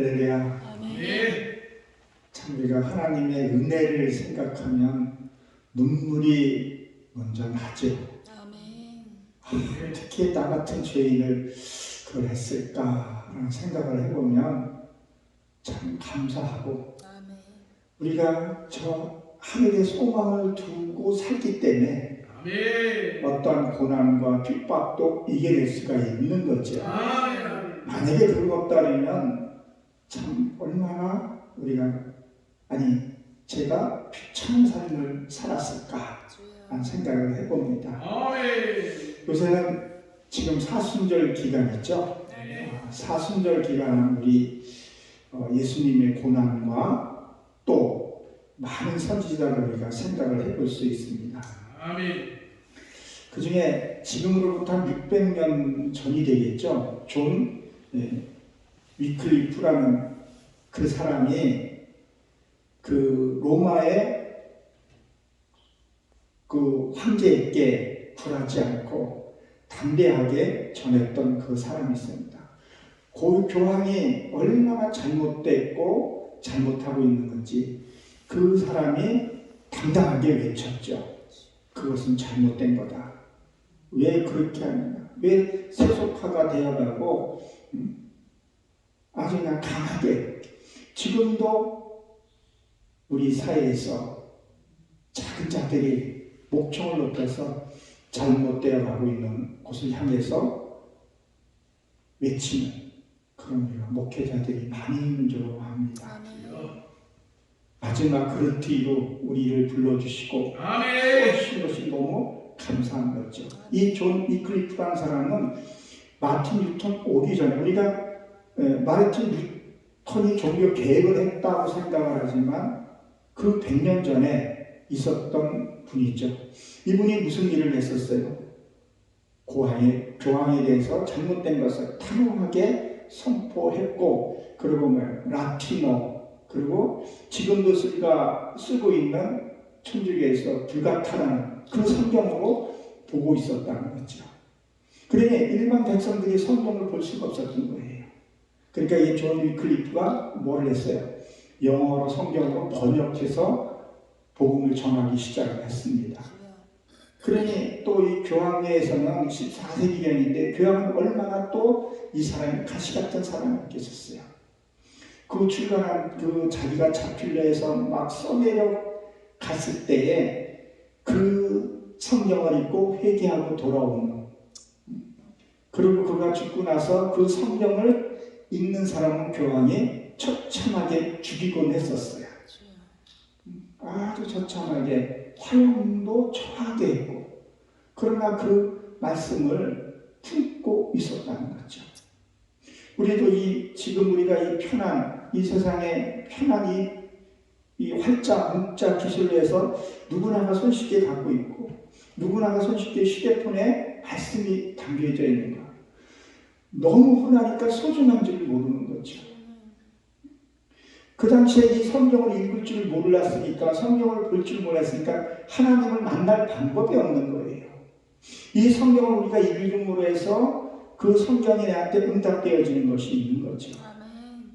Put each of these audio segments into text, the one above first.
할렐루야. 아멘. 참 우리가 하나님의 은혜를 생각하면 눈물이 먼저 나죠. 아멘. 특히 나 같은 죄인을 그걸 했을까라는 생각을 해보면 참 감사하고, 아멘. 우리가 저 하늘의 소망을 두고 살기 때문에 아멘. 어떠한 고난과 핍박도 이겨낼 수가 있는 거죠. 아멘. 만약에 그거 없다면 참 얼마나 제가 비참한 삶을 살았을까 하는 생각을 해봅니다. 아멘. 요새는 지금 사순절 기간 있죠. 네. 사순절 기간은 우리 예수님의 고난과 또 많은 선지자를 우리가 생각을 해볼 수 있습니다. 아멘. 그 중에 지금으로부터 한 600년 전이 되겠죠. 존 위클리프라는 그 사람이 그 로마의 그 황제에게 굴하지 않고 담대하게 전했던 그 사람이 있습니다. 그 교황이 얼마나 잘못됐고 잘못하고 있는 건지 그 사람이 당당하게 외쳤죠. 그것은 잘못된 거다. 왜 그렇게 하느냐? 왜 세속화가 되어가고 아주 그냥 강하게 지금도 우리 사회에서 작은 자들이 목청을 높여서 잘못되어 가고 있는 곳을 향해서 외치는 그런 우리가 목회자들이 많이 있는 줄 압니다. 아멘. 마지막 그릇 뒤로 우리를 불러주시고 아멘. 쏘신 것이 너무 감사한 거죠. 이 존 위클리프라는 사람은 마틴 루터 오기 전에 우리가 마틴 루터니 종교 개혁을 했다고 생각을 하지만 그 100년 전에 있었던 분이죠. 이분이 무슨 일을 했었어요? 교황에 대해서 잘못된 것을 단호하게 선포했고, 그리고 라틴어, 그리고 지금도 쓰고 있는 천주교에서 불가타라는 그 성경으로 보고 있었다는 거죠. 그러니 일반 백성들이 성경을 볼 수가 없었던 거예요. 그러니까 이 존 위클리프가 뭘 했어요? 영어로 성경으로 번역해서 복음을 전하기 시작을 했습니다. 그러니 또 이 교황내에서는 14세기경인데 교황은 얼마나 또 이 사람이 가시 같은 사람이 있겠었어요. 그 출간한 그 자기가 자필로 해서 막 써내려 갔을 때에 그 성경을 읽고 회개하고 돌아오는, 그리고 그가 죽고 나서 그 성경을 읽는 사람은 교황이 처참하게 죽이곤 했었어요. 아주 처참하게 화형도 처하게 했고, 그러나 그 말씀을 품고 있었다는 거죠. 우리도 지금 우리가 이 편안, 이 세상의 편안이 이 활자, 문자 기술로 해서 누구나가 손쉽게 갖고 있고 누구나가 손쉽게 휴대폰에 말씀이 담겨져 있는 거, 너무 흔하니까 소중한 줄 모르는 거죠. 그 당시에 이 성경을 읽을 줄 몰랐으니까, 성경을 볼 줄 몰랐으니까 하나님을 만날 방법이 없는 거예요. 이 성경을 우리가 읽음으로 해서 그 성경이 나한테 응답되어지는 것이 있는 거죠. 아멘.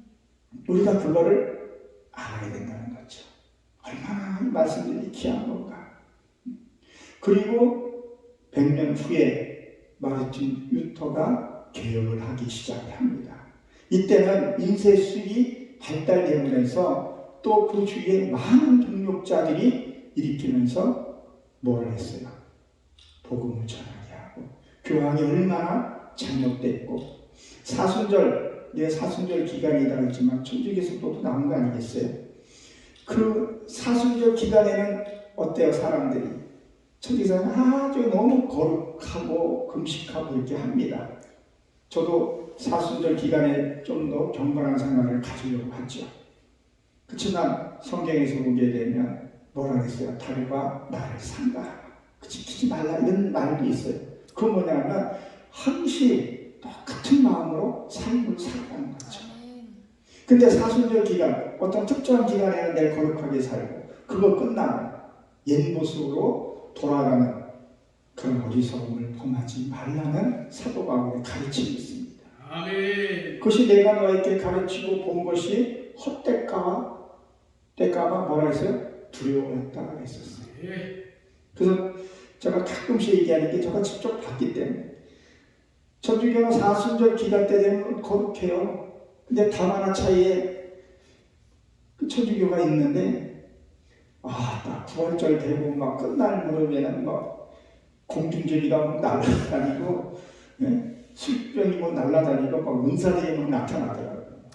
우리가 그거를 알아야 된다는 거죠. 얼마나 이 말씀들이 귀한 건가. 그리고 100년 후에 마르틴 루터가 개혁을 하기 시작합니다. 이때는 인쇄술이 발달되면서 또 그 주위에 많은 동력자들이 일으키면서 뭘 했어요? 복음을 전하게 하고, 교황이 얼마나 잘못됐고, 사순절 기간이다 했지만 천주교에서도 나온 거 아니겠어요? 그 사순절 기간에는 어때요? 사람들이 천주교는 아주 너무 거룩하고 금식하고 이렇게 합니다. 저도 사순절 기간에 좀 더 경건한 생활을 가지려고 하죠. 그렇지만 성경에서 보게 되면 뭐라 그랬어요? 달과 나를 삼가하라, 지키지 말라, 이런 말도 있어요. 그건 뭐냐면 항시 똑같은 마음으로 삶을 살아가는 거죠. 근데 사순절 기간, 어떤 특정한 기간에는 내가 거룩하게 살고 그거 끝나면 옛 모습으로 돌아가는 그런 어리석음을 범하지 말라는 사도 바울의 가르침이 있습니다. 아멘. 그것이 내가 너에게 가르치고 본 것이 헛될까 뭐라 했어요? 두려워했다 했었어요. 예. 그래서 제가 가끔씩 얘기하는 게 제가 직접 봤기 때문에 천주교는 사순절 기간 때 되면 거룩해요. 근데 다만화 차이에 그 천주교가 있는데 딱 부활절 되고 막 끝날 무렵에는 막 공중제비가 막 날아다니고 술병이 뭐 날아다니고 막 은사들이 막 나타나더라고요.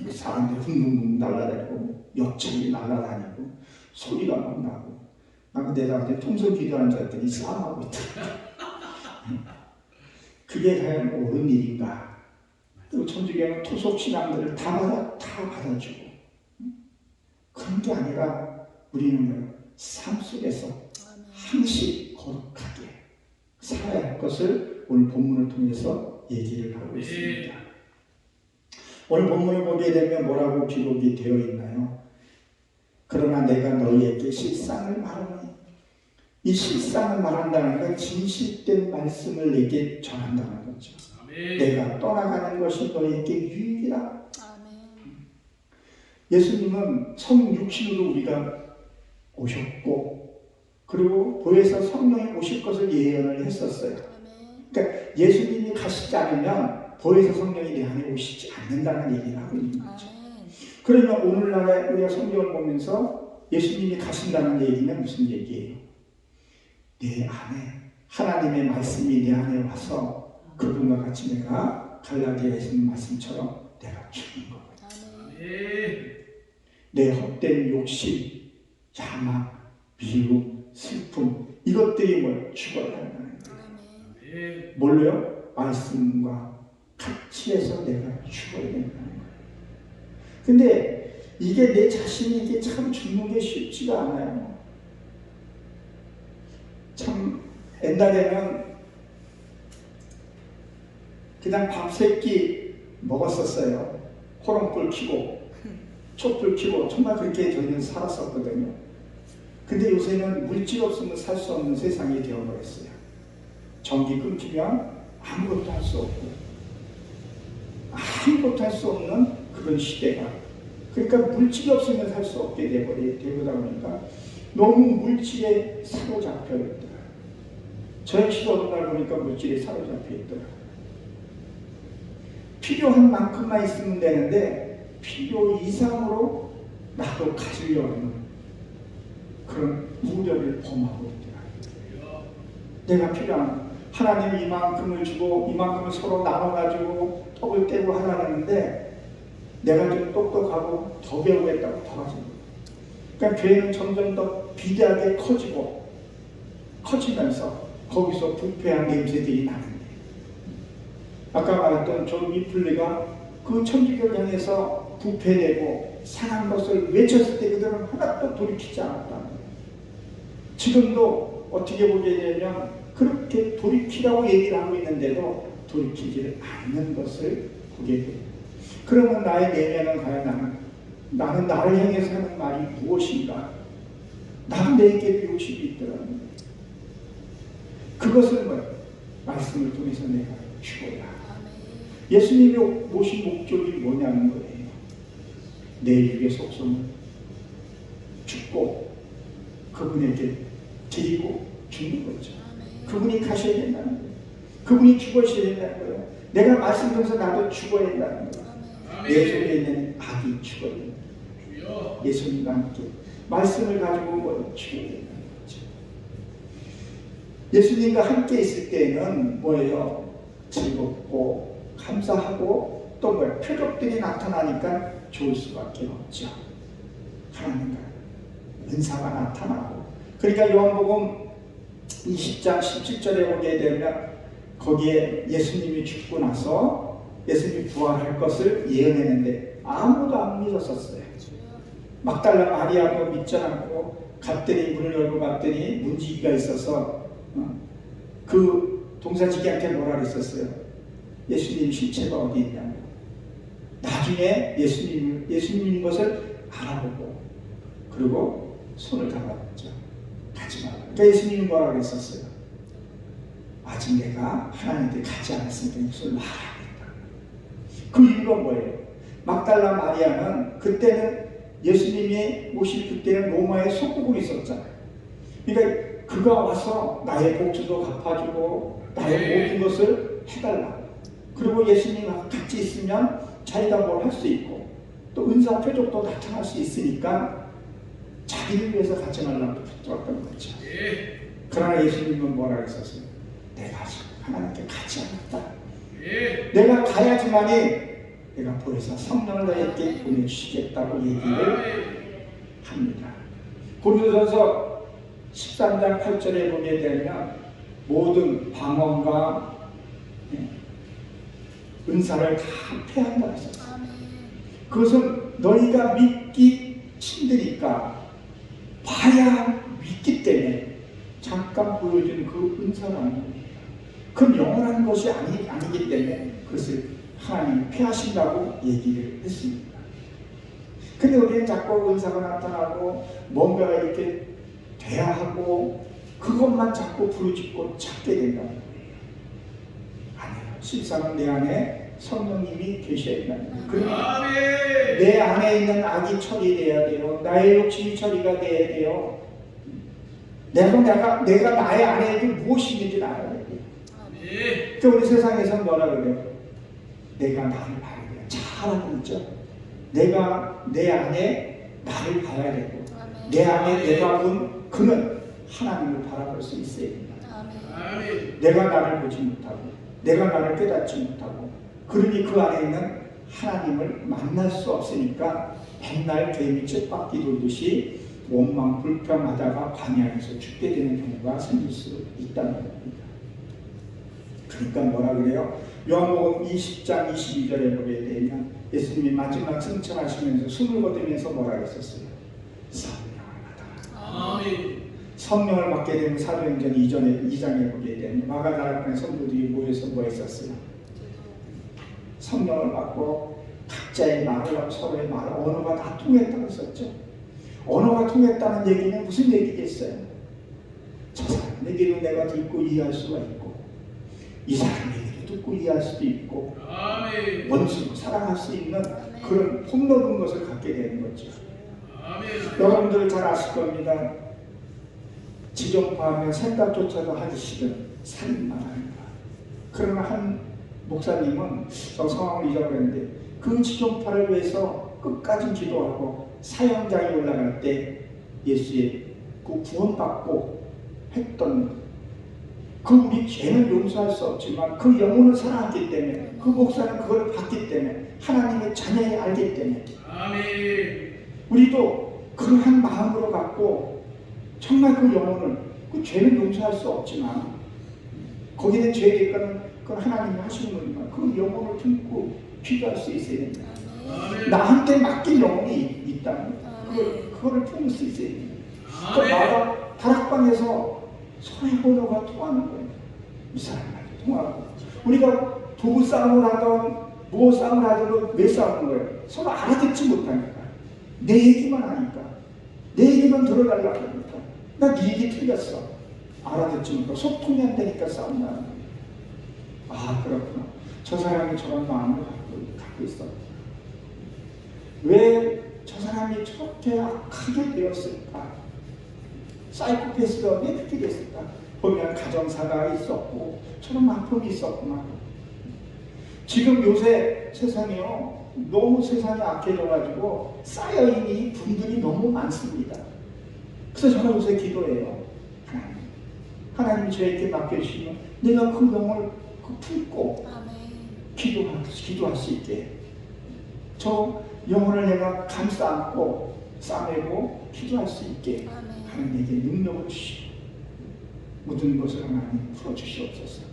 사람들이 훅훅 날아다니고 역청이 날아다니고 소리가 막 나고 나 내가 통성 기도하는 줄 알았더니 싸움하고 있더라고요. 그게 과연 옳은 일인가? 또 천주교는 토속 신앙들을 다 받아주고 그런 게 아니라 우리는 삶 속에서 항시 거룩하게 살아야 할 것을 오늘 본문을 통해서 얘기를 하고 있습니다. 오늘 본문을 보게 되면 뭐라고 기록이 되어 있나요? 그러나 내가 너희에게 실상을 말하니 이 실상을 말한다는 건 진실된 말씀을 내게 전한다는 거죠. 아멘. 내가 떠나가는 것이 너희에게 유익이라. 예수님은 성육신으로 우리가 오셨고 그리고 보혜사 성령이 오실 것을 예언을 했었어요. 그러니까 예수님이 가시지 않으면 보혜사 성령이 내 안에 오시지 않는다는 얘기를 하고 있는 거죠. 그러면 오늘날에 우리가 성경을 보면서 예수님이 가신다는 얘기는 무슨 얘기예요? 내 안에 하나님의 말씀이 내 안에 와서 그분과 같이 내가 갈라디아에 있는 말씀처럼 내가 죽는 거거든요. 내 헛된 욕심, 야망, 미움, 슬픔 이것들이 뭘 죽어야 한다는 거예요. 뭘로요? 말씀과 같이 해서 내가 죽어야 된다는 거예요. 근데 이게 내 자신이 이게 참 죽는 게 쉽지가 않아요. 참 옛날에는 그냥 밥 세 끼 먹었었어요. 호롱불 켜고 촛불 켜고 정말 그렇게 저희는 살았었거든요. 근데 요새는 물질 없으면 살 수 없는 세상이 되어버렸어요. 전기 끊기면 아무것도 할 수 없고 아무것도 할 수 없는 그런 시대가, 그러니까 물질이 없으면 살 수 없게 되다 보니까 너무 물질에 사로잡혀 있더라. 저 역시도 어느 날 보니까 물질에 사로잡혀 있더라. 필요한 만큼만 있으면 되는데 필요 이상으로 나도 가지려고 하는 그런 우려를 범하고 있더라. 내가 필요한 하나님이 이만큼을 주고 이만큼을 서로 나눠가지고 떡을 떼고 하라는데 내가 좀 똑똑하고 더 배우겠다고 더 가지고, 그러니까 교회는 점점 더 비대하게 커지면서 거기서 부패한 냄새들이 나는데, 아까 말했던 존 위플리가 그 천주교를 향해서 부패되고 상한 것을 외쳤을 때 그들은 하나도 돌이키지 않았다는 거예요. 지금도 어떻게 보게 되면 그렇게 돌이키라고 얘기를 하고 있는데도 돌이키지 않는 것을 보게 돼요. 그러면 나의 내면은 과연 나는 나를 향해서 하는 말이 무엇인가? 나도 내게도 욕심이 있더라는 거예요. 그것을 말씀을 통해서 내가 죽어야. 예수님이 오신 목적이 뭐냐는 거예요. 내 육의 속성을 죽고 그분에게 드리고 죽는 거죠. 그분이 가셔야 된다는 거예요. 그분이 죽으셔야 된다는 거예요. 내가 말씀 통해서 나도 죽어야 된다는 거예요. 내 속에 있는 악이 죽어야 된다는 거예요. 예수님과 함께 말씀을 가지고 죽어야 된다는 거죠. 예수님과 함께 있을 때는 뭐예요? 즐겁고 감사하고 또 표적들이 나타나니까 좋을 수밖에 없죠. 하나님과 은사가 나타나고, 그러니까 요한복음 20장 17절에 보게 되면 거기에 예수님이 죽고 나서 예수님이 부활할 것을 예언했는데 아무도 안 믿었었어요. 막달라 마리아도 믿지 않고 갔더니 문을 열고 갔더니 문지기가 있어서 그 동사지기한테 뭐라 그랬었어요? 예수님 실체가 어디 있냐고. 나중에 예수님인 것을 알아보고 그리고 손을 잡았죠. 가지 말라. 그러니까 예수님이 뭐라 그랬었어요? 아직 내가 하나님께 가지 않았으니까 이것을 말하겠다. 그 이유가 뭐예요? 막달라 마리아는 그때는 예수님이 오실 그때는 로마에 속국으로 있었잖아요. 그러니까 그가 와서 나의 복주도 갚아주고 나의 모든 것을 해달라. 그리고 예수님과 같이 있으면 자기가 뭘 할 수 있고 또 은사 표적도 나타날 수 있으니까 자기를 위해서 같이 하려고 붙들었던 거죠. 그러나 예수님은 뭐라고 했었어요? 내가 하나님께 같이 하겠다. 내가 가야지만이 내가 보혜사 성령을 너에게 보내주시겠다고 얘기를 합니다. 고린도전서 13장 8절에 보게 되면 모든 방언과 은사를 다 폐한다고 했었어요. 그것은 너희가 믿기 힘드니까 봐야 믿기 때문에 잠깐 보여준 그 은사라는 겁니다. 그건 영원한 것이 아니기 때문에 그것을 하나님이 폐하신다고 얘기를 했습니다. 근데 우리는 자꾸 은사가 나타나고 뭔가가 이렇게 돼야 하고 그것만 자꾸 부르짖고 찾게 된다는 거예요. 아니에요. 실상은 내 안에 성령님이 계셔야 된다는 거예요. 그러니까 내 안에 있는 악이 처리돼야 돼요. 나의 욕심이 처리가 돼야 돼요. 내가 나의 안에 무엇이 있는지 알아야 돼요. 그러니까 우리 세상에서 뭐라 그래요? 내가 나를 봐야 돼요. 잘하고 있죠. 내가 내 안에 나를 봐야 되고 내 안에 내가 본 그는 하나님을 바라볼 수 있어야 된다. 내가 나를 보지 못하고 내가 나를 깨닫지 못하고 그러니 그 안에 있는 하나님을 만날 수 없으니까 맨날 개미 쳇바퀴 돌듯이 원망 불평하다가 광야에서 죽게 되는 경우가 생길 수 있다는 겁니다. 그러니까 뭐라 그래요? 요한복음 20장 22절에 보게 되면 예수님이 마지막 승천하시면서 숨을 거두면서 뭐라 했었어요? 성령을 받아라. 성령을 받게 되면 사도행전 2장에 보게 되면 마가다락방의 성도들이 모여서 뭐 했었어요? 성령을 받고 각자의 말을 하고 서로의 말, 언어가 다 통했다고 했었죠. 언어가 통했다는 얘기는 무슨 얘기겠어요? 저 사람 얘기도 내가 듣고 이해할 수가 있고 이 사람 얘기도 듣고 이해할 수도 있고 원수로 사랑할 수 있는 그런 폭넓은 것을 갖게 되는 거죠. 여러분들 잘 아실 겁니다. 지존파하면 생각조차도 하기 싫은 살인만 하는 거야. 그러나 한 목사님은 저 상황을 잊어버렸는데 그 지존파를 위해서 끝까지 기도하고 사형장에 올라갈 때 예수의 그 구원받고 했던 그 우리 죄는 용서할 수 없지만 그 영혼을 사랑했기 때문에 그 목사는 그걸 받기 때문에 하나님의 자녀에 알기 때문에 우리도 그러한 마음으로 갖고 정말 그 영혼을 그 죄는 용서할 수 없지만 거기는 죄의 대가는 그건 하나님이 하시는 거니까 그 영혼을 품고 기도할 수 있어야 됩니다. 나한테 맡긴 영혼이 있다면 그거를 품을 수 있어야 됩니다. 그러니까 다락방에서 서로의 언어가 통하는 거예요. 이 사람한테 통하고 우리가 부부 싸움을 하던 뭐 싸움을 하더라도 왜 싸우는 거예요? 서로 알아듣지 못하니까 내 얘기만 하니까 내 얘기만 들어달라고 하니까 나 네 얘기 틀렸어. 알아듣지 못하고 소통이 안 되니까 싸운다는 거예요. 아 그렇구나. 저 사람이 저런 마음을 갖고 있어. 왜 저 사람이 저렇게 악하게 되었을까? 사이코패스가 왜 그렇게 됐을까? 보면 가정사가 있었고 저런 아픔이 있었구나. 지금 요새 세상이요 너무 세상이 악해져가지고 쌓여있는 분들이 너무 많습니다. 그래서 저는 요새 기도해요. 하나님이 저에게 맡겨주시면 내가 그 영을 품고 기도할 수 있게 저 영혼을 내가 감싸 안고 싸매고 기도할 수 있게 하나님에게 능력을 주시고 모든 것을 하나님 풀어주시옵소서.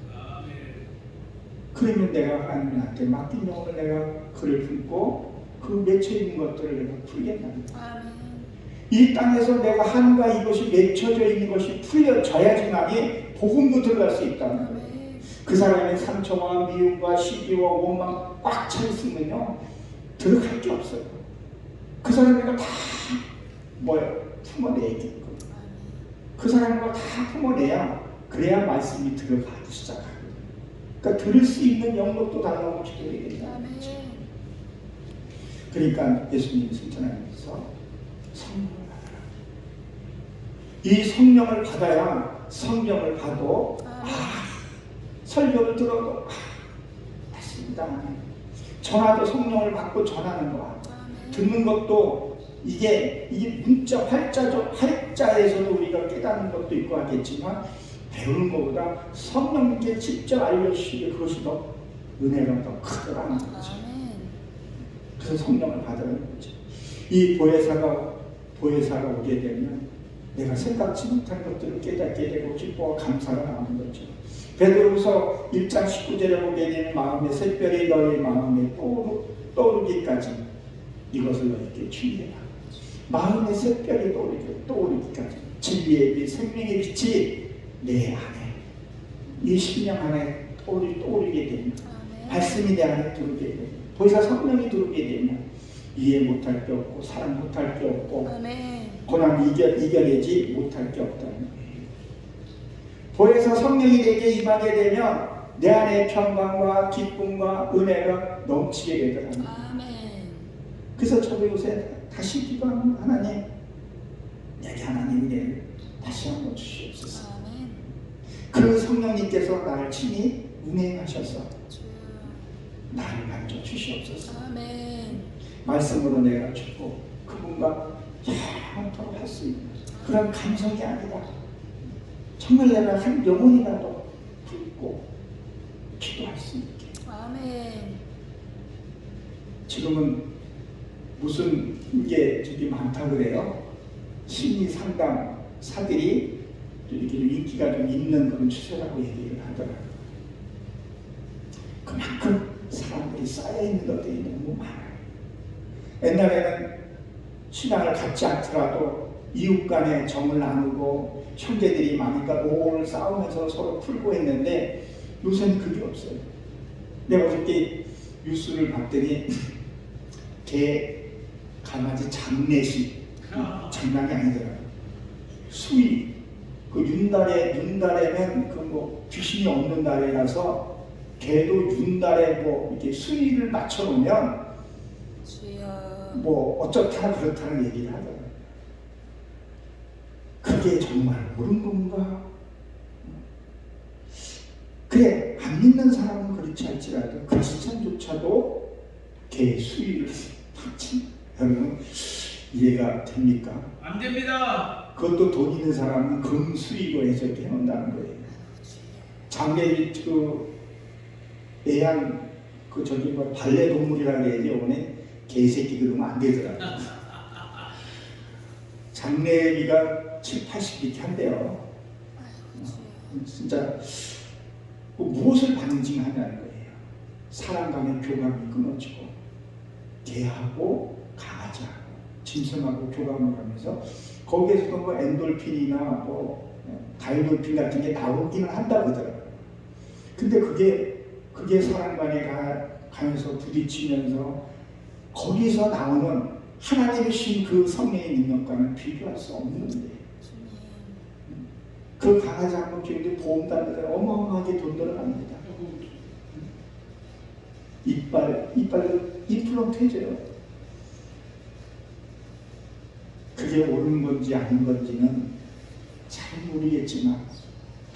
그러면 내가 하나님한테 맡긴 영혼을 내가 그를 품고 그 맺혀있는 것들을 내가 풀겠답니다. 이 땅에서 내가 한가 이것이 맺혀져 있는 것이 풀려져야지만이 복음도 들어갈 수 있다는 거예요. 그 사람의 상처와 미움과 시기와 원망 꽉 차 있으면요 들어갈 게 없어요. 그 사람이가 다 품어내야겠고 그 사람과 다 품어내야 그래야 말씀이 들어가기 시작합니다. 그러니까 들을 수 있는 영역도 달라고 기도해야 된다는 거죠. 그러니까 예수님이 선전하면서 성령을 받아라. 이 성령을 받아야 성령을 봐도 설교를 들어도 맞습니다. 전화도 성령을 받고 전하는 거야. 듣는 것도 이게 문자 활자에서도 우리가 깨닫는 것도 있고 하겠지만 배우는 것보다 성령님께 직접 알려주시게 그것이 더 은혜가 더 크더라는 거죠. 그래서 성령을 받으라는 거죠. 이 보혜사가 오게 되면 내가 생각지 못한 것들을 깨닫게 되고 기뻐와 감사가 나오는 거죠. 베드로후서 1장 19절에 보게 되면 마음의 샛별이 너희 마음에 떠오르기까지 이것을 너희에게 주의해라. 마음의 샛별이 떠오르기까지 진리의 빛, 생명의 빛이 내 안에, 이 심령 안에 떠오르게 되면, 말씀이 내 안에 들어오게 되면, 보혜사 성령이 들어오게 되면 이해 못할 게 없고 사랑 못할 게 없고 고난 이겨내지 못할 게 없다는 거예요. 보혜사 성령이 내게 임하게 되면 내 안에 평강과 기쁨과 은혜가 넘치게 되더라고요. 그래서 저도 요새 다시 기도하는 하나님, 내게 하나님의 은혜를 다시 한번 주시옵소서. 그 성령님께서 나를 친히 운행하셔서 나를 만져 주시옵소서. 말씀으로 내가 주고 그분과 영원토록 할 수 있는 그런 감성이 아니라 정말 내가 한 영혼이라도 품고 기도할 수 있게. 지금은 무슨 게 저기 많다 그래요? 심리 상담사들이 이렇게 인기가 좀 있는 그런 추세라고 얘기를 하더라고요. 그만큼 사람들이 쌓여있는 것들이 너무 많아요. 옛날에는 신앙을 갖지 않더라도 이웃 간에 정을 나누고 형제들이 많으니까 오를 싸우면서 서로 풀고 했는데 요새는 그게 없어요. 내가 어저께 뉴스를 봤더니 개, 강아지 장례식 장난이 아니더라고요. 수의, 그 윤달에는 그 뭐 귀신이 없는 날이라서 개도 윤달에 뭐 이렇게 수의를 맞춰놓으면 뭐 어쩌다 그렇다는 얘기를 하더라고요. 그게 정말 옳은 건가? 그래, 안 믿는 사람은 그렇지 않지라도 크리스찬조차도 개 수의를 받지. 여러분 이해가 됩니까? 안 됩니다. 그것도 돈 있는 사람은 금 수의로 해서 이렇게 해놓는다는 거예요. 장례 애완 저기 뭐 반려동물이라 그래야지 오늘 개새끼 그러면 안 되더라고요. 장례비가 7, 80 이렇게 한대요. 진짜 무엇을 방증하냐는 거예요. 사람 간의 교감이 끊어지고 개하고 강아지하고 짐승하고 교감을 하면서 거기에서도 뭐 엔돌핀이나 뭐 다이돌핀 같은 게 나오기는 한다고 하더라고요. 근데 그게 사람 간에 가면서 부딪히면서 거기서 나오는 하나님의 신 그 성령의 능력과는 비교할 수 없는데 그 강아지 한 번 키우는데 보험단들은 어마어마하게 돈 들어갑니다. 이빨도 임플란트 해줘요. 그게 옳은 건지 아닌 건지는 잘 모르겠지만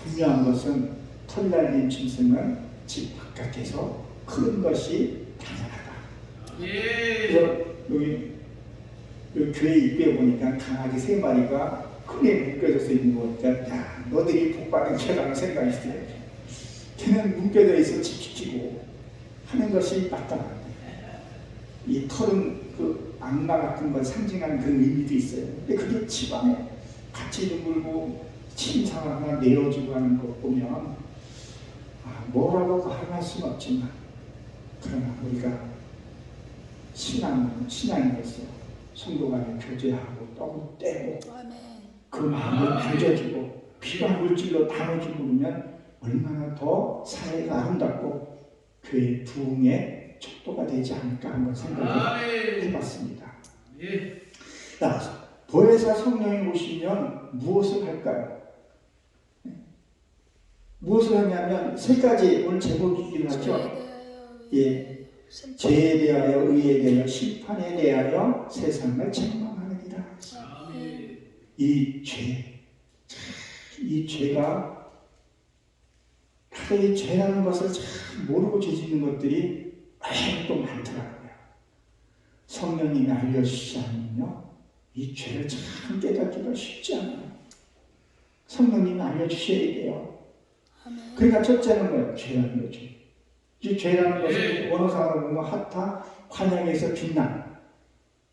분명한 것은 털 날린 짐승은 집 바깥에서 크는 것이 당연하다. 여기 교회 입구에 보니까 강아지 3마리가 크게 묶여져서 있는 거 보니까 야, 너들이 복받은 죄라는 생각이 들어요. 걔는 묶여져 있어 집 지키고 하는 것이 마땅한데 이 털은 그 악마 같은 걸 상징하는 그런 의미도 있어요. 근데 그게 집안에 같이 물고 침상하거나 내어주고 하는 것 보면 뭐라고 말할 수는 없지만 그러나 우리가 신앙으로서 성도 간에 교제하고 떡을 떼고 그 마음을 만져주고 필요한 물질로 나눠주고 그러면 얼마나 더 사회가 아름답고 교회 부흥의 촉도가 되지 않을까 한번 생각을 해봤습니다. 따라서 보혜사 성령이 오시면 무엇을 할까요? 무엇을 하냐면 3가지 오늘 제목이긴 하죠. 예, 죄에 대하여 의에 대하여 심판에 대하여 세상을 책망하느니라. 아멘. 이 죄가 이 죄라는 것을 참 모르고 죄짓는 것들이 또 많더라고요. 성령님이 알려주시지 않으면요 이 죄를 참 깨닫기가 쉽지 않아요. 성령님이 알려주셔야 돼요. 그러니까 첫째는 뭐예요? 죄라는 거죠. 이 죄라는 것은 원어상으로 보면 하타, 환영에서 빛나.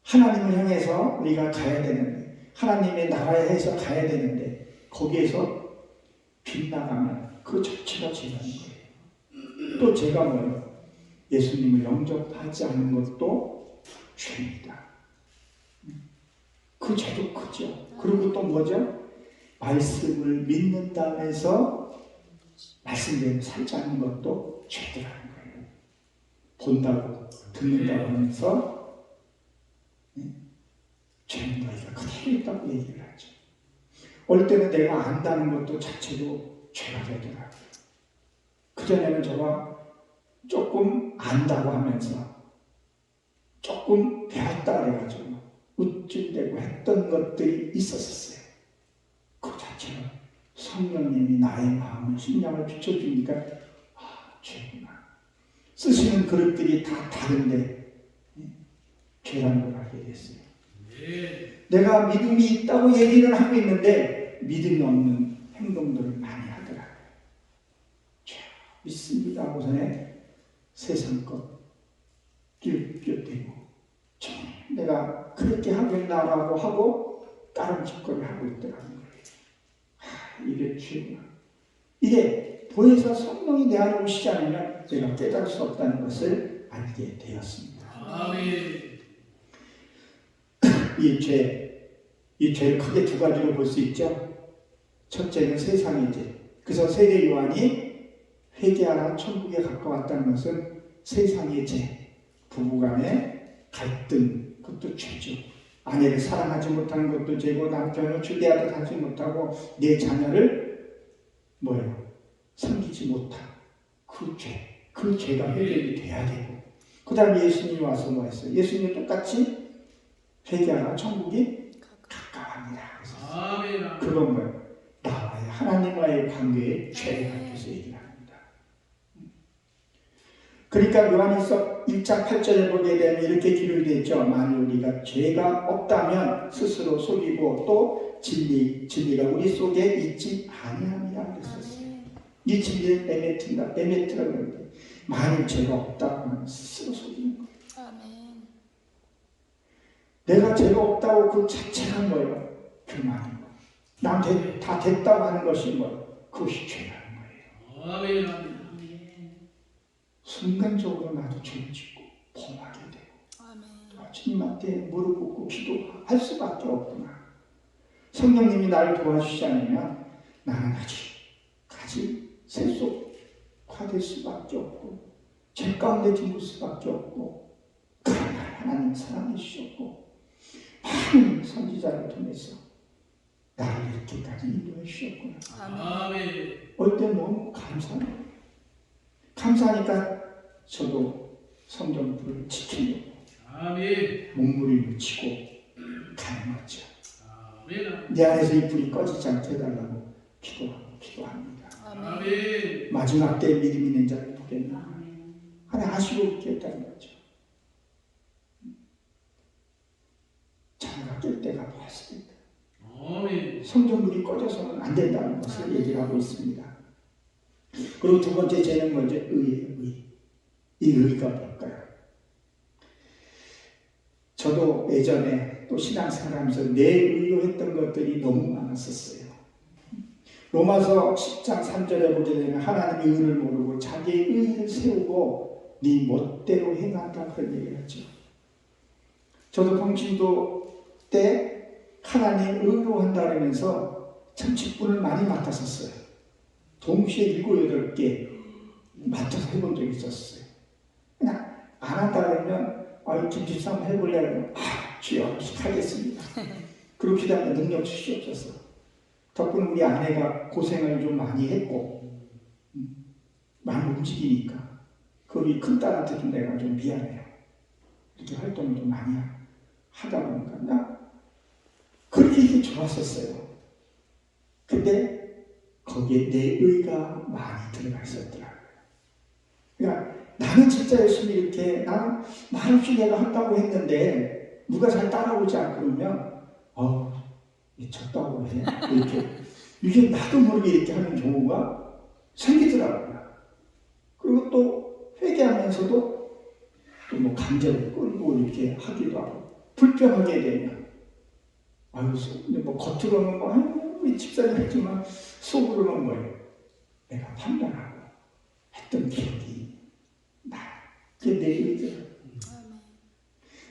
하나님을 향해서 우리가 가야 되는데, 하나님의 나라에 해서 가야 되는데, 거기에서 빗나가면 그 자체가 죄라는 거예요. 또 죄가 뭐예요? 예수님을 영접하지 않는 것도 죄입니다. 그 죄도 크죠. 그리고 또 뭐죠? 말씀을 믿는다면서 말씀대로 살지 않는 것도 죄라는 거예요. 본다고 듣는다고 하면서 죄는 너희가 그대로 있다고 얘기를 하죠. 어릴 때는 내가 안다는 것도 자체로 죄가 되더라고요. 그전에는 제가 조금 안다고 하면서 조금 배웠다 그래가지고 우쭐대고 했던 것들이 있었어요. 그 자체로 성령님이 나의 마음을 심령을 비춰주니까 죄구나. 쓰시는 그릇들이 다 다른데 죄라는 걸 알게 됐어요. 내가 믿음이 있다고 얘기를 하고 있는데 믿음이 없는 행동들을 많이 하더라고요. 믿습니다 하고서는 세상 것 낄낄대고 내가 그렇게 하겠나라고 하고 다른 짓거리를 하고 있더라고요. 이게 죄구나. 이게 도에서 성령이 내 안에 오시지 않으면 내가 깨달을 수 없다는 것을 알게 되었습니다. 아멘. 이 죄를 크게 두 가지로 볼 수 있죠. 첫째는 세상의 죄. 그래서 세례 요한이 회개하라 천국에 가까웠다는 것은 세상의 죄, 부부간의 갈등, 그것도 죄죠. 아내를 사랑하지 못하는 것도 죄고 남편을 주대하듯 하지 못하고 내 자녀를 섬기지 못한 그 죄, 그 죄가 해결이 돼야 되고 그 다음에 예수님이 와서 뭐 했어요? 예수님이 똑같이 회개하라 천국이 가까워합니다. 아멘. 그건 뭐예요? 나와의 하나님과의 관계에 죄를 밝혀서 얘기를 합니다. 그러니까 요한일서 1장 8절에 보게 되면 이렇게 기록이 되어 있죠. 만일 우리가 죄가 없다면 스스로 속이고 또 진리가 우리 속에 있지 아니함이라 그랬었어요. 이 진리를 에메트라고 그러는데 만일 죄가 없다고 하면 스스로 속이는 거예요. 아멘. 내가 죄가 없다고 그 자체가 뭐예요? 교만이고 난 다 됐다고 하는 것이 뭐예요? 그것이 죄라는 거예요. 아멘. 순간적으로 나도 죄를 짓고 범하게 되고 아멘. 주님한테 무릎 꿇고 기도할 수밖에 없구나. 성령님이 나를 도와주시지 않으면 나는 아직 세속화될 수밖에 없고 죄 가운데 죽을 수밖에 없고 그러나 하나님 사랑해 주셨고 많은 선지자를 통해서 나를 이렇게까지 인도해 주셨구나. 아멘. 올 때 너무 감사하니까 저도 성경불을 지키려고 아멘. 몸부림을 치고 가는 거죠. 아멘. 내 안에서 이 불이 꺼지지 않게 해달라고 기도합니다. 아멘. 마지막 때 믿음 있는 자를 보겠나. 하나 아시고 있겠다는 거죠. 자녀가 깰 때가 왔습니다. 아멘. 성전불이 꺼져서는 안 된다는 것을 얘기를 하고 있습니다. 그리고 두 번째 죄는 뭐죠? 의예요. 이 의가 뭘까요? 저도 예전에 또 신앙생활하면서 내 의로 했던 것들이 너무 많았었어요. 로마서 10장 3절에 보게 되면 하나님의 의를 모르고 자기의 의를 세우고 네 멋대로 행한다 그런 얘기를 하죠. 저도 봉신도 때 하나님 의로 한다 그러면서 참 직분을 많이 맡았었어요. 동시에 7, 8개 맡아서 해본 적이 있었어요. 그냥 안 한다 그러면 김치사 한번 해볼래? 그러면 주여 하겠습니다. 그리고 기다리면 능력 주시옵소서. 덕분에 우리 아내가 고생을 좀 많이 했고 많이 움직이니까 우리 큰딸한테 좀 내가 좀 미안해요. 이렇게 활동을 좀 많이 하다 보니까 나 그렇게 이게 좋았었어요. 근데 거기에 내 의가 많이 들어가 있었더라고요. 그러니까 나는 진짜 열심히 이렇게 나는 말없이 내가 한다고 했는데 누가 잘 따라오지 않고 그러면 미쳤다고 해 이렇게 이게 나도 모르게 이렇게 하는 경우가 생기더라고요. 그리고 또 회개하면서도 또 뭐 강제로 끌고 이렇게 하기도 하고 불평하게 되면 뭐 겉으로는 뭐 집사님 했지만 속으로는 뭐예요? 내가 판단하고 했던 기억이 나. 그게 내 의죠.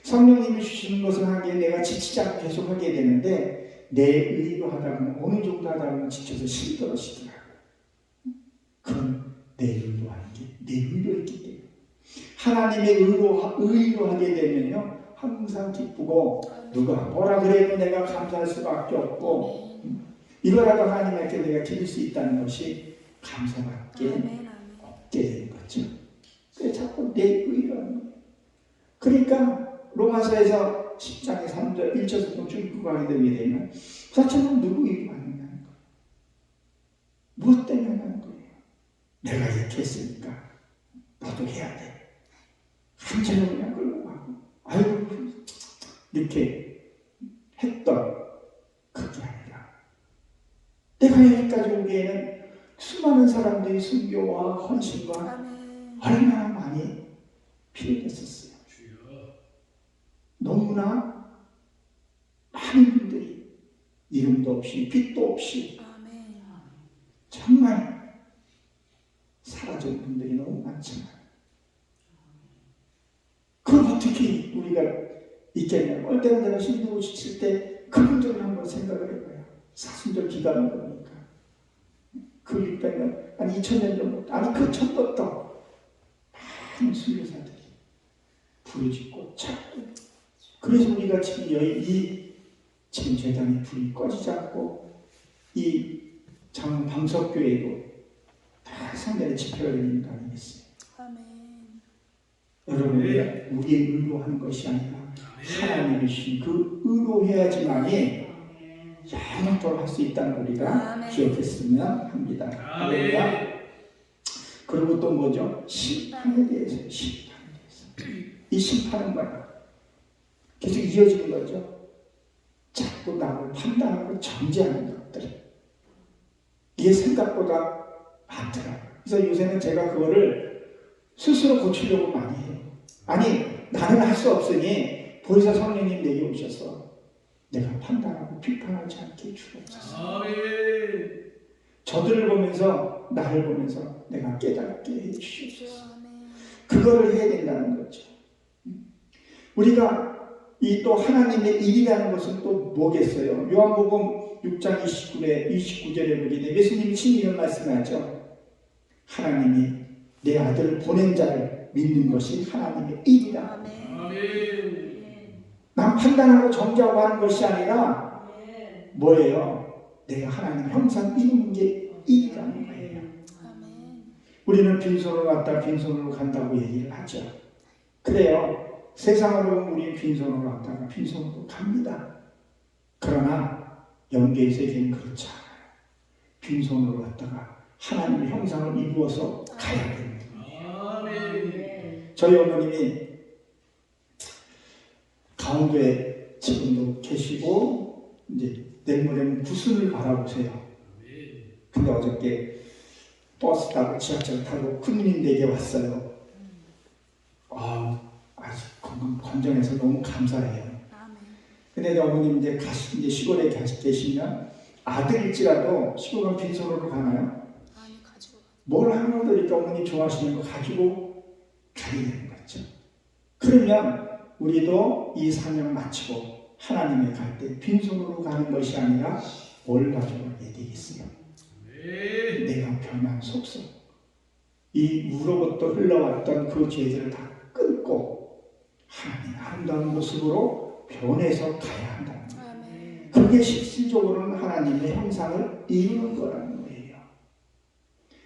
성령님이 주시는 것을 하기에 내가 지치지 않고 계속 하게 되는데 내 의로 하다 보면 어느 정도 하다 보면 지쳐서 힘들어지더라고요. 그건 내 의로 하는 게 내 의로 있기 때문에 하나님의 의로 하게 되면요 항상 기쁘고 누가 뭐라 그래도 내가 감사할 수밖에 없고 이거라도 하나님께 내가 드릴 수 있다는 것이 감사밖에 없게 되는 거죠. 그래서 자꾸 내 의로 하는 거예요. 그러니까 로마서에서 10장의 3절 1절부터 쭉 읽고 가게 되게 되면 도대체 누구 의로 하느냐는 거예요. 무엇 때문에 하는 거예요. 내가 이렇게 했으니까 너도 해야 돼. 한자로 그냥 끌고 가고 이렇게 했던 그게 아니라 내가 여기까지 오기에는 수많은 사람들의 순교와 헌신과 얼마나 많이 필요했었어요. 너무나 많은 분들이 이름도 없이 빛도 없이 정말 사라진 분들이 너무 많지만 그걸 어떻게 우리가 있겠냐. 어떨 때는 내가 힘들고 지칠 때 그분들을 한번 생각을 해봐요. 사순절 기간을 보니까 그 600년 아니 2000년 전부터 아니 그 전부터 많은 순교사들이 부르짖고 찾고 그래서 우리가 지금 이 지금 재단에 불이 꺼지지 않고 이 방석교회도 다 상당히 집회가 되는 거 아니겠어요? 여러분 우리의 의로 하는 것이 아니라 하나님이 주신 그 의로 해야지만이 영원토록 할 수 있다는 우리가 기억했으면 합니다. 그리고 또 뭐죠? 심판에 대해서 이 심판은 뭐야? 계속 이어지는 거죠. 자꾸 남을 판단하고 정죄하는 것들 이게 생각보다 많더라고요. 그래서 요새는 제가 그거를 스스로 고치려고 많이 해요. 아니 나는 할 수 없으니 보혜사 성령님 내게 오셔서 내가 판단하고 비판하지 않게 주옵소서. 저들을 보면서 나를 보면서 내가 깨닫게 해주시옵소서. 그거를 해야 된다는 거죠. 우리가 이 또 하나님의 일이라는 것은 또 뭐겠어요? 요한복음 6장 29절에 보게 되면 예수님이 친히 이런 말씀을 하죠. 하나님이 내 아들을 보낸 자를 믿는 것이 하나님의 일이다. 난 판단하고 정죄하고 하는 것이 아니라 뭐예요? 내가 하나님 형상 이루는 게 일이라는 거예요. 우리는 빈손으로 왔다 빈손으로 간다고 얘기를 하죠. 그래요. 세상으로 우리 빈손으로 왔다가 빈손으로 갑니다. 그러나 영계의 세계는 그렇지 않아요. 빈손으로 왔다가 하나님의 형상을 이루어서 가야 됩니다. 저희 어머님이 강원도에 지금도 계시고 이제 내일 모레는 부순을 바라보세요. 근데 어저께 버스 타고 지하철 타고 군민대게 왔어요. 아주 건강해서 너무 감사해요. 근데 어머님 이제 시골에 계시면 아들일지라도 시골은 빈손으로 가나요? 뭘 하나도 이렇게 어머니 좋아하시는 거 가지고 가야 되는 거죠. 그러면 우리도 이 사명 마치고 하나님의 갈 때 빈손으로 가는 것이 아니라 뭘 가져가게 되겠어요? 내가 변한 속성, 이 우로부터 흘러왔던 그 죄들을 다 끊고 하나님의 아름다운 모습으로 변해서 가야 한다는 거예요. 그게 실질적으로는 하나님의 형상을 이루는 거라는 거예요.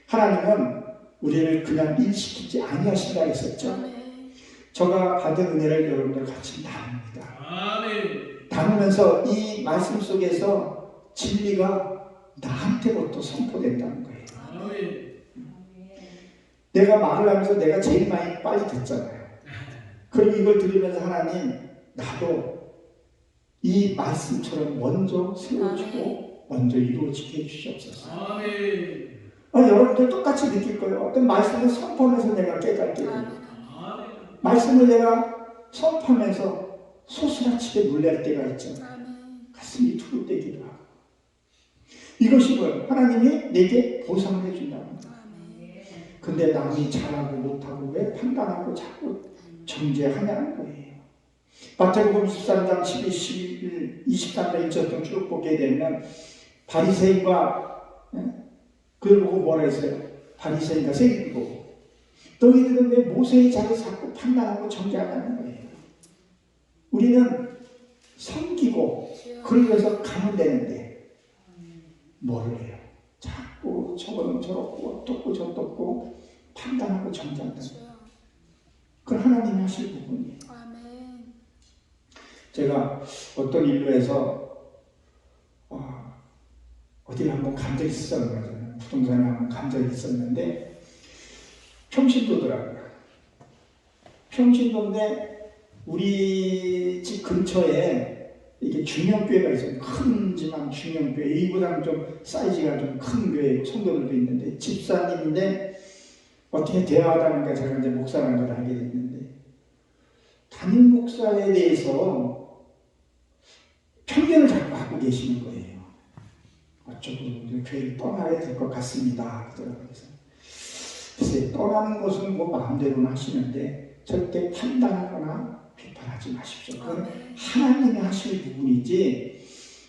하나님은 우리를 그냥 일시키지 아니하신다 했었죠. 아멘. 저가 받은 은혜를 여러분들 같이 나눕니다. 아멘. 나누면서 이 말씀 속에서 진리가 나한테부터 선포된다는 거예요. 아멘. 내가 말을 하면서 내가 제일 많이 빨리 듣잖아요. 그리고 이걸 들으면서 하나님, 나도 이 말씀처럼 먼저 세워주고 먼저 이루어지게 해주시옵소서. 아멘. 여러분들 똑같이 느낄 거예요. 어떤 말씀을 선포하면서 내가 깨닫게 돼요. 아멘. 말씀을 내가 선포하면서 소스라치게 놀랄 때가 있죠. 아멘. 가슴이 두근대기도 하고. 이것이 뭐예요? 하나님이 내게 보상을 해준다는 거예요. 아멘. 근데 남이 잘하고 못하고 왜 판단하고 자꾸 정죄하냐는 거예요. 마태복음 23장 12, 11, 23장 1절 쭉 보게 되면 바리새인과 그걸 보고 뭐라 했어요? 바리새인과 세리를 보고 너희들은 왜 모세의 자를 자꾸 판단하고 정죄하냐는 거예요. 우리는 섬기고 그걸 위해서 가면 되는데 뭐를 해요? 자꾸 저거는 저렇고 어떻고 저렇고 판단하고 정죄한다. 그건 하나님이 하실 부분이에요. 아멘. 제가 어떤 일로 해서 어디를 한번 간 적이 있었어요. 부동산에 한번 간 적이 있었는데 평신도더라고요. 평신도인데 우리 집 근처에 이게 중형교회가 있어요. 큰지만 중형교회. 이보다는 좀 사이즈가 좀 큰 교회 성도들도 있는데 집사님인데 어떻게 대화하다 보니까 제가 이제 목사라는 걸 알게 됐는데 담임 목사에 대해서 편견을 자꾸 하고 계시는 거예요. 어쩌고 교회를 떠나야 될 것 같습니다. 그래서 글쎄 떠나는 것은 뭐 마음대로는 하시는데 절대 판단하거나 비판하지 마십시오. 그건 하나님이 하실 부분이지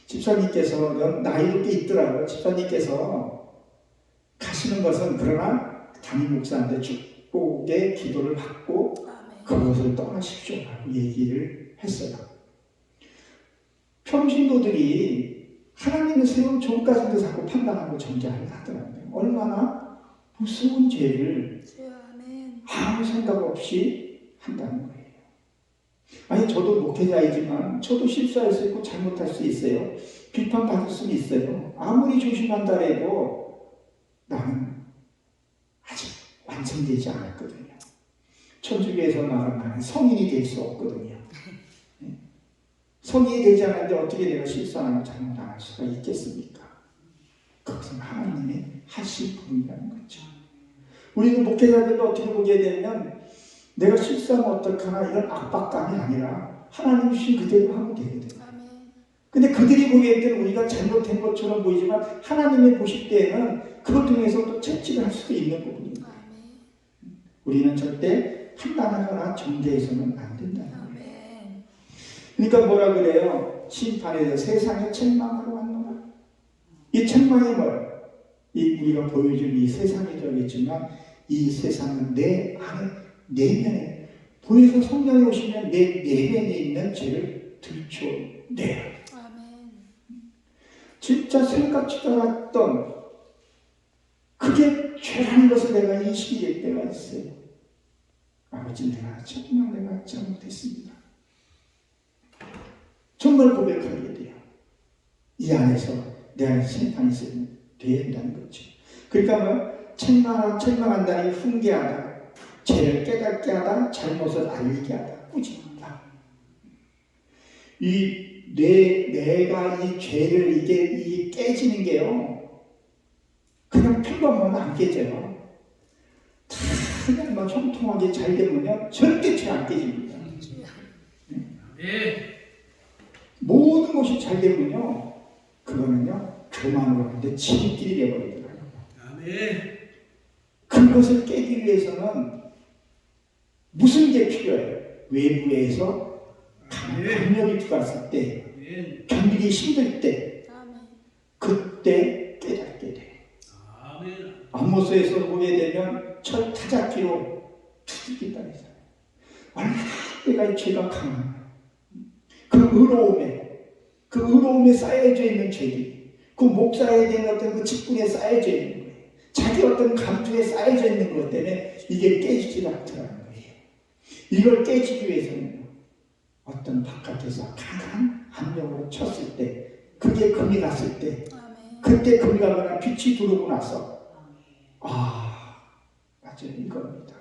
집사님께서 나이도 꽤 있더라고요. 집사님께서 가시는 것은 그러나 담임 목사한테 축복의 기도를 받고 그것을 떠나십시오 라고 얘기를 했어요. 평신도들이 하나님의 세운 종까지도 자꾸 판단하고 정죄하려 하더라고요. 얼마나 무서운 죄를 아무 생각 없이 한다는 거예요. 아니 저도 목회자이지만 저도 실수할 수 있고 잘못할 수 있어요. 비판받을 수는 있어요. 아무리 조심한다 해도 나는 아직 완성되지 않았거든요. 천주교에서 말하면 나는 성인이 될 수 없거든요. 성인이 되지 않았는데 어떻게 내가 실수 안 하고 잘못 안 할 수가 있겠습니까? 그것은 하나님이 하실 부분이라는 거죠. 우리는 목회자들도 어떻게 보게 되면 내가 실수하면 어떡하나 이런 압박감이 아니라 하나님 주신 그대로 하면 되거든요. 근데 그들이 보기에 때는 우리가 잘못한 것처럼 보이지만 하나님이 보실 때에는 그걸 통해서 또 채찍을 할 수도 있는 부분입니다. 우리는 절대 판단하거나 정죄해서는 안 된다는 거예요. 그러니까 뭐라 그래요? 심판에서 세상에 책망하러 왔노라. 이 책망이 뭐예요? 우리가 보여준 이 세상이 되겠지만 이 세상은 내 안에 내면에 보여서 성령이 오시면 내 내면에 있는 죄를 들춰내요. 진짜 생각지도 않았던 그게 죄라는 것을 내가 인식이 될 때가 있어요. 아버지 정말 내가 잘못했습니다. 정말 고백하게 돼요. 이 안에서 내 안에 심판이 되어야 한다는 거죠. 그러니까 뭐 책망한다니 훈계하다, 죄를 깨닫게 하다, 잘못을 알리게 하다, 꾸짖는다. 내가 이 죄를 이게 깨지는 게요. 그냥 평범하면 안 깨져요. 그냥 막 형통하게 잘 되면요 절대 죄 안 깨집니다. 모든 것이 잘 되면요 그거는요 교만으로 하는데 지들끼리 되어버리더라고요. 그것을 깨기 위해서는 무슨 게 필요해요? 외부에서 강력이 들어왔을 때 견디기 힘들 때 그때 깨닫게 돼요. 아모스에서 보게 되면 철 타작기로 두들긴다 했잖아요. 얼마나 내가 이 죄가 강한 그 의로움에 쌓여져 있는 죄들이 그 목사에 대한 어떤 그 직분에 쌓여져 있는 거예요. 자기 어떤 감정에 쌓여져 있는 것 때문에 이게 깨지지 않더라는 거예요. 이걸 깨지기 위해서는 어떤 바깥에서 강한 압력으로 쳤을 때, 그게 금이 갔을 때, 그때 금이 가거나 빛이 들어오고 나서 맞아요, 이겁니다.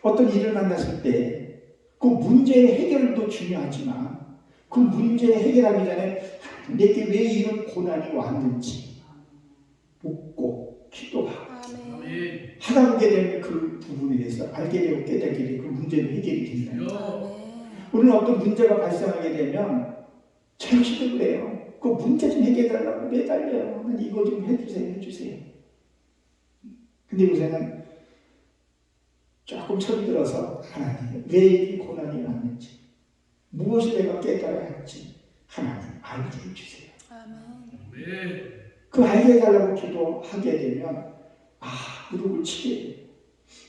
어떤 일을 만났을 때 그 문제의 해결도 중요하지만 그 문제의 해결하기 전에 내게 왜 이런 고난이 왔는지 묻고 기도하고 아멘. 하다 보게 되면 그 부분에 대해서 알게 되고 깨닫게 되고 그 문제도 해결이 된다. 우리는 어떤 문제가 발생하게 되면 절실히 그래요. 그 문제 좀 해결해달라고 매달려요. 이거 좀 해주세요. 근데 요새는 조금 철이 들어서 하나님 왜 이 고난이 왔는지 무엇을 내가 깨달아야 할지 하나님 알게 해주세요. 아멘. 그 알게 해달라고 기도하게 되면 무릎을 치게 돼요.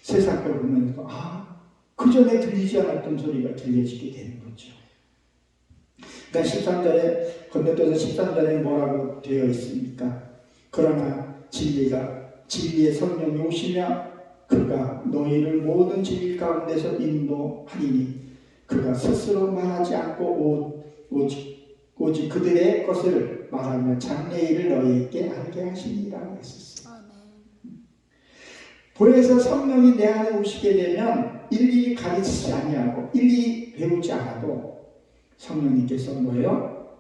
세상 걸 보면서 그 전에 들리지 않았던 소리가 들려지게 되는 거죠. 그러니까 13절에 건너뛰어서 13절에 뭐라고 되어 있습니까? 그러나 진리의 성령이 오시며 그가 너희를 모든 진리 가운데서 인도하리니 그가 스스로 말하지 않고 오직 그들의 것을 말하며 장래일을 너희에게 알게 하시니라 했었어요. 보혜사 성령이 내 안에 오시게 되면 일일이 가르치지 아니하고 일일이 배우지 않아도 성령님께서 뭐예요?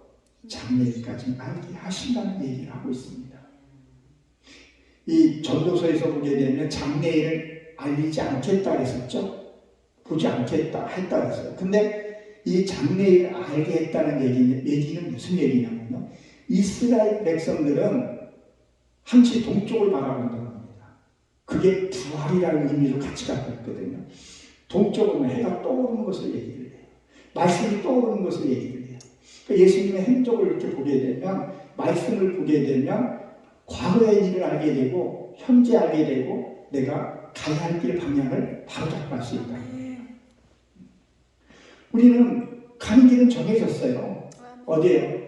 장래일까지 알게 하신다는 얘기를 하고 있습니다. 이 전도서에서 보게 되면 장래일을 알리지 않겠다 했었죠. 보지 않겠다 했다 했어요. 근데 이 장래일을 알게 했다는 얘기는 무슨 얘기냐면요. 이스라엘 백성들은 항시 동쪽을 바라본다는 겁니다. 그게 부활이라는 의미로 같이 갖고 있거든요. 동쪽은 해가 떠오르는 것을 얘기를 해요. 말씀이 떠오르는 것을 얘기를 해요. 그러니까 예수님의 행적을 이렇게 보게 되면, 말씀을 보게 되면 과거의 일을 알게 되고 현재 알게 되고 내가 가야 할 길 방향을 바로 잡고 갈 수 있다. 우리는 가는 길은 정해졌어요. 어디에요?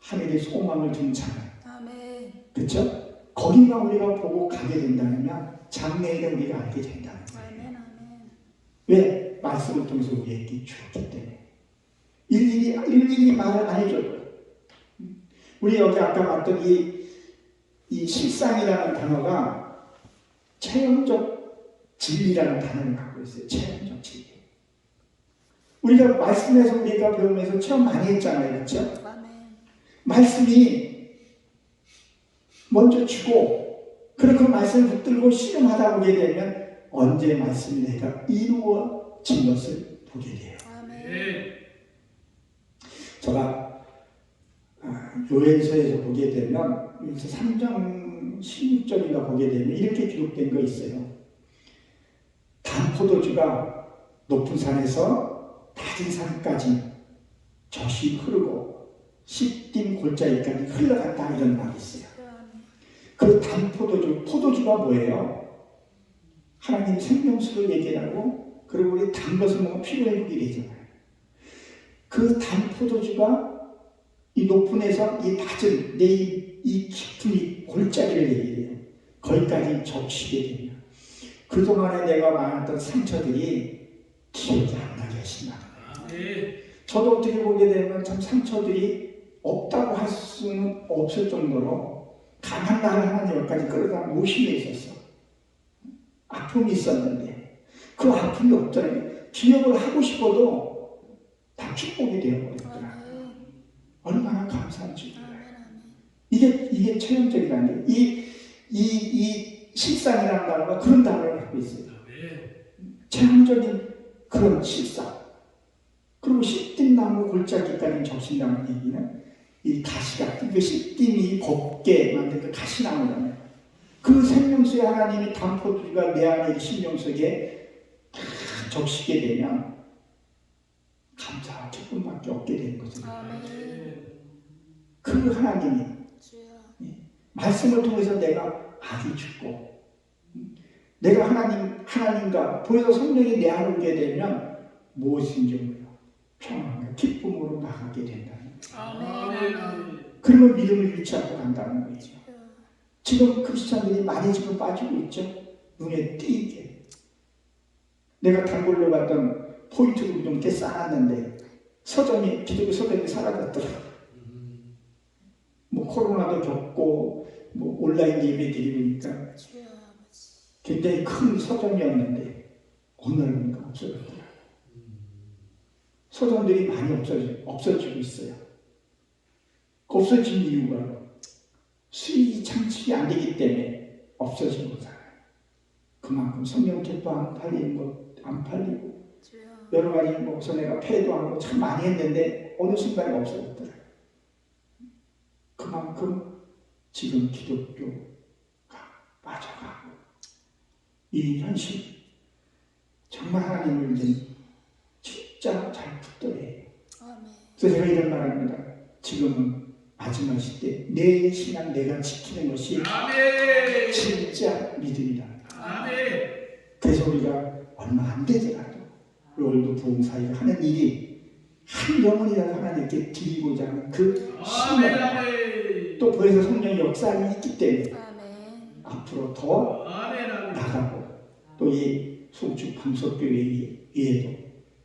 하늘의 소망을 둔 자는. 그렇죠? 거기만 우리가 보고 가게 된다면 장래일을 우리가 알게 된다는 거예요. 왜? 말씀을 통해서 우리에게 주었기 때문에. 일일이 말을 안 해줘도. 우리 여기 아까 봤던 이 실상이라는 단어가 체험적 진리라는 단어를 갖고 있어요. 체험적 진리. 우리가 말씀에서 우리가 배우면서 체험 많이 했잖아요. 그렇죠? 말씀이 먼저 주고 그리고 그 말씀을 붙들고 실험하다 보게 되면 언제 말씀이 내가 이루어진 것을 보게 돼요. 제가 요엘서에서 보게 되면 여기서 3장 16절인가 보게 되면 이렇게 기록된 거 있어요. 단포도주가 높은 산에서 낮은 산까지 젖이 흐르고 시딤 골짜기까지 흘러간다 이런 말이 있어요. 그 단포도주, 포도주가 뭐예요? 하나님 생명수를 얘기하고 그리고 우리 단 것을 먹으면 피로회복이 되잖아요. 그 단포도주가 이 높은 에서 이 낮은 이 깊은 이 골짜기를 얘기해요. 거기까지 적시게 되면 그동안에 내가 많았던 상처들이 기억이 안 나게 하신다. 저도 어떻게 보게 되면 참 상처들이 없다고 할 수는 없을 정도로 강한 나를 하나님 여기까지 끌어다 모심에 있었어. 아픔이 있었는데 그 아픔이 없더라고요. 기억을 하고 싶어도 다 축복이 되어버렸더라고요. 얼마나 감사한지 몰라요. 이게 체험적이라는 게 이 실상이라는 단어가 그런 단어를 갖고 있어요. 체험적인 그런 실상. 그리고 시딤나무 골짜기까지 적신다는 얘기는 이 가시가 그 시딤이 곱게 만든 그 가시나무잖아요. 그 생명수에 하나님이 단포주가 내 안에 심령 속에 다 적시게 되면 감사와 기쁨밖에 없게 되는 거죠. 그 하나님이 말씀을 통해서 내가 악이 죽고 내가 하나님과 보여서 성령이 내 안에 오게 되면 무엇인지 평안과 기쁨으로 나가게 된다는 거예요. 그리고 믿음을 잃지 않고 간다는 거죠. 지금 크리스찬들이 많이 지금 빠지고 있죠. 눈에 띄게. 내가 단골로 갔던 포인트를 좀 꽤 쌓았는데 서점이, 기독교 서점이 사라졌더라고요. 뭐 코로나도 겪고 뭐 온라인 예배 드리니까 굉장히 큰 서점이었는데 어느 날 보니까 없어졌더라고요. 서점들이 많이 없어지고 있어요. 없어진 이유가 수익이 창출이 안 되기 때문에 없어진 거잖아요. 그만큼 성경 책도 안 팔리는 것, 안 팔리고 여러 가지 뭐 전에가 폐도하고 참 많이 했는데 어느 순간에 없어졌더라고요. 그만큼 지금 기독교가 빠져가고 이 현실 정말 하나님을 이제 진짜 잘 붙들어야. 그래서 제가 이런 말합니다. 지금은 마지막 시대 내 신앙 내가 지키는 것이 아멘. 진짜 믿음이다. 아멘. 그래서 우리가 얼마 안 되더라도 롤드 부흥사회가 하는 일이 한 영혼이라도 하나님께 드리고자 하는 그 아멘. 신앙, 아멘. 또 보혜사 성령의 역사가 있기 때문에 아멘. 앞으로 더 아멘. 아멘. 나가고 또 이 송축 방석교회 위에도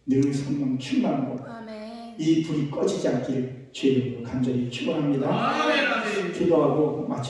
늘 성령 충만하고 아멘. 이 불이 꺼지지 않기를 주의 이름으로 간절히 축원합니다. 아멘. 아멘. 기도하고 마치